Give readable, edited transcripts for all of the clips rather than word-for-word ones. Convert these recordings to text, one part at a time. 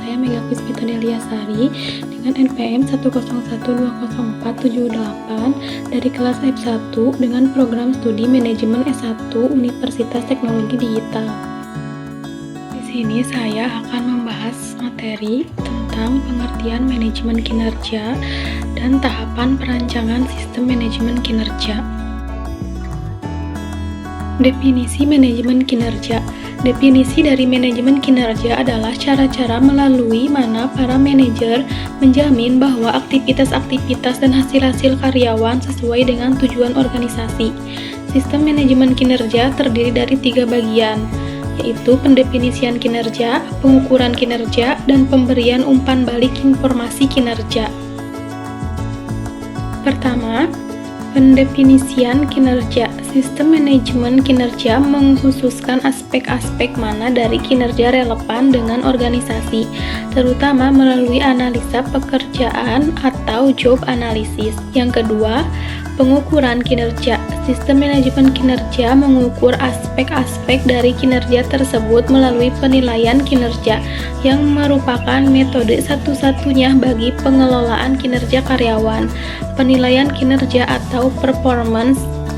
saya Mega Puspita Delia Sari dengan NPM 101204788 dari kelas F1 dengan program studi Manajemen S1 Universitas Teknologi Digital. Di sini saya akan membahas materi tentang pengertian manajemen kinerja dan tahapan perancangan sistem manajemen kinerja. Definisi manajemen kinerja. Definisi dari manajemen kinerja adalah cara-cara melalui mana para manajer menjamin bahwa aktivitas-aktivitas dan hasil-hasil karyawan sesuai dengan tujuan organisasi. Sistem manajemen kinerja terdiri dari 3 bagian, yaitu pendefinisian kinerja, pengukuran kinerja, dan pemberian umpan balik informasi kinerja. Pertama, pendefinisian kinerja. Sistem manajemen kinerja mengkhususkan aspek-aspek mana dari kinerja relevan dengan organisasi, terutama melalui analisa pekerjaan atau job analysis. Yang kedua, pengukuran kinerja. Sistem manajemen kinerja mengukur aspek-aspek dari kinerja tersebut melalui penilaian kinerja, yang merupakan metode satu-satunya bagi pengelolaan kinerja karyawan. Penilaian kinerja atau performance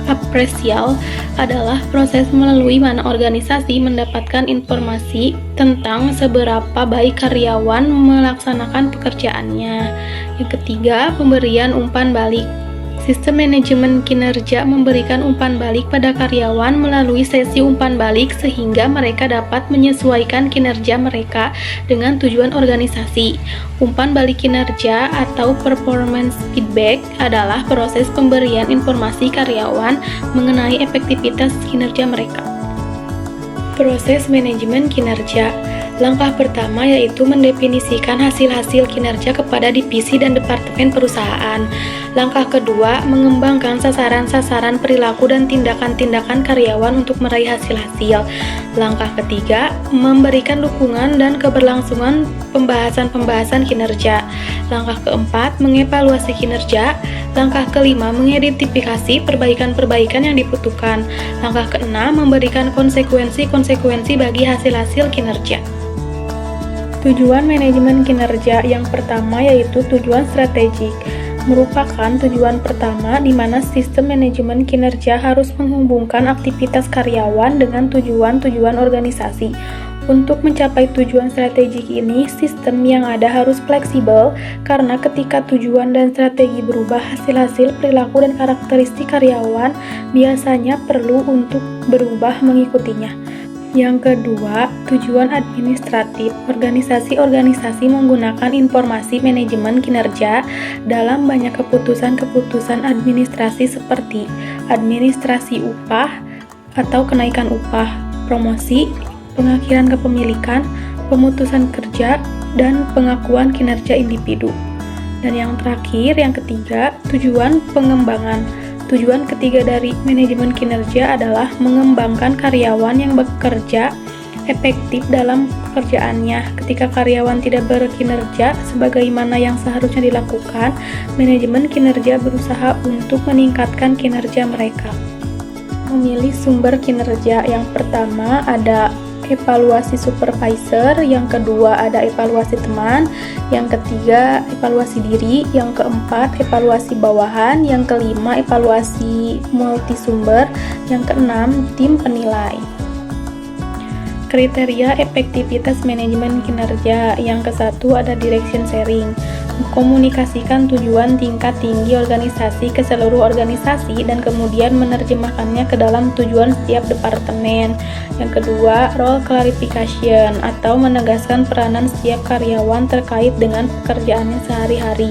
appraisal adalah proses melalui mana organisasi mendapatkan informasi tentang seberapa baik karyawan melaksanakan pekerjaannya. Yang ketiga, pemberian umpan balik. Sistem manajemen kinerja memberikan umpan balik pada karyawan melalui sesi umpan balik sehingga mereka dapat menyesuaikan kinerja mereka dengan tujuan organisasi. Umpan balik kinerja atau performance feedback adalah proses pemberian informasi karyawan mengenai efektivitas kinerja mereka. Proses manajemen kinerja. Langkah pertama yaitu mendefinisikan hasil-hasil kinerja kepada divisi dan departemen perusahaan. Langkah kedua, mengembangkan sasaran-sasaran perilaku dan tindakan-tindakan karyawan untuk meraih hasil-hasil. Langkah ketiga, memberikan dukungan dan keberlangsungan pembahasan-pembahasan kinerja. Langkah keempat, mengevaluasi kinerja. Langkah kelima, mengidentifikasi perbaikan-perbaikan yang dibutuhkan. Langkah keenam, memberikan konsekuensi-konsekuensi bagi hasil-hasil kinerja. Tujuan manajemen kinerja yang pertama yaitu tujuan strategik. Merupakan tujuan pertama di mana sistem manajemen kinerja harus menghubungkan aktivitas karyawan dengan tujuan-tujuan organisasi. Untuk mencapai tujuan strategik ini, sistem yang ada harus fleksibel karena ketika tujuan dan strategi berubah, hasil-hasil perilaku dan karakteristik karyawan biasanya perlu untuk berubah mengikutinya. Yang kedua, tujuan administratif. Organisasi-organisasi menggunakan informasi manajemen kinerja dalam banyak keputusan-keputusan administrasi seperti administrasi upah atau kenaikan upah, promosi, pengakhiran kepemilikan, pemutusan kerja, dan pengakuan kinerja individu. Dan yang terakhir, yang ketiga, tujuan pengembangan. Tujuan ketiga dari manajemen kinerja adalah mengembangkan karyawan yang bekerja efektif dalam pekerjaannya. Ketika karyawan tidak berkinerja sebagaimana yang seharusnya dilakukan, manajemen kinerja berusaha untuk meningkatkan kinerja mereka. Memilih sumber kinerja. Yang pertama ada evaluasi supervisor, yang kedua ada evaluasi teman, yang ketiga evaluasi diri, yang keempat evaluasi bawahan, yang kelima evaluasi multisumber, yang keenam tim penilai. Kriteria efektivitas manajemen kinerja. Yang kesatu ada direction sharing, mengkomunikasikan tujuan tingkat tinggi organisasi ke seluruh organisasi dan kemudian menerjemahkannya ke dalam tujuan setiap departemen. Yang kedua, role clarification atau menegaskan peranan setiap karyawan terkait dengan pekerjaannya sehari-hari.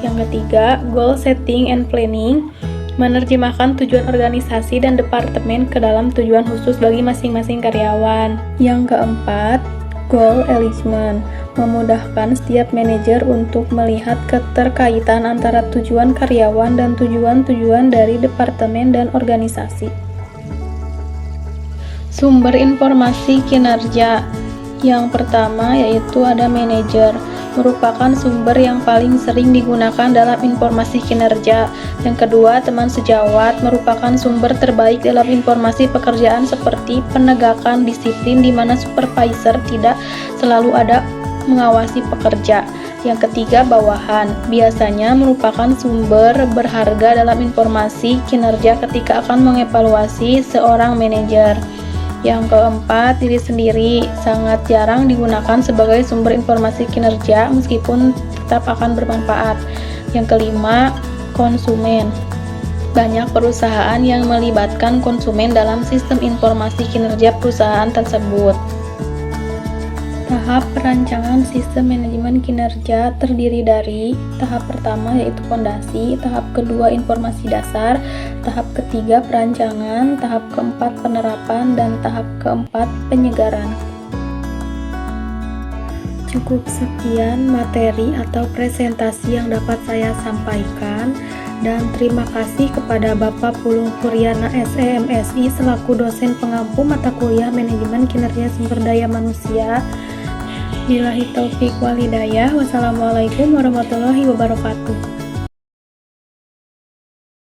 Yang ketiga, goal setting and planning, menerjemahkan tujuan organisasi dan departemen ke dalam tujuan khusus bagi masing-masing karyawan. Yang keempat, goal alignment, memudahkan setiap manajer untuk melihat keterkaitan antara tujuan karyawan dan tujuan-tujuan dari departemen dan organisasi. Sumber informasi kinerja. Yang pertama yaitu ada manajer, merupakan sumber yang paling sering digunakan dalam informasi kinerja. Yang kedua, teman sejawat, merupakan sumber terbaik dalam informasi pekerjaan seperti penegakan disiplin di mana supervisor tidak selalu ada mengawasi pekerja. Yang ketiga, bawahan. Biasanya merupakan sumber berharga dalam informasi kinerja ketika akan mengevaluasi seorang manajer. Yang keempat, diri sendiri. Sangat jarang digunakan sebagai sumber informasi kinerja meskipun tetap akan bermanfaat. Yang kelima, konsumen. Banyak perusahaan yang melibatkan konsumen dalam sistem informasi kinerja perusahaan tersebut. Tahap perancangan sistem manajemen kinerja terdiri dari tahap pertama yaitu fondasi, tahap kedua informasi dasar, tahap ketiga perancangan, tahap keempat penerapan, dan tahap keempat penyegaran. Cukup sekian materi atau presentasi yang dapat saya sampaikan, dan terima kasih kepada Bapak Pulung Kuryana SEMSI selaku dosen pengampu mata kuliah Manajemen Kinerja Sumber Daya Manusia. Billahi taufik wal hidayah. Wassalamualaikum warahmatullahi wabarakatuh.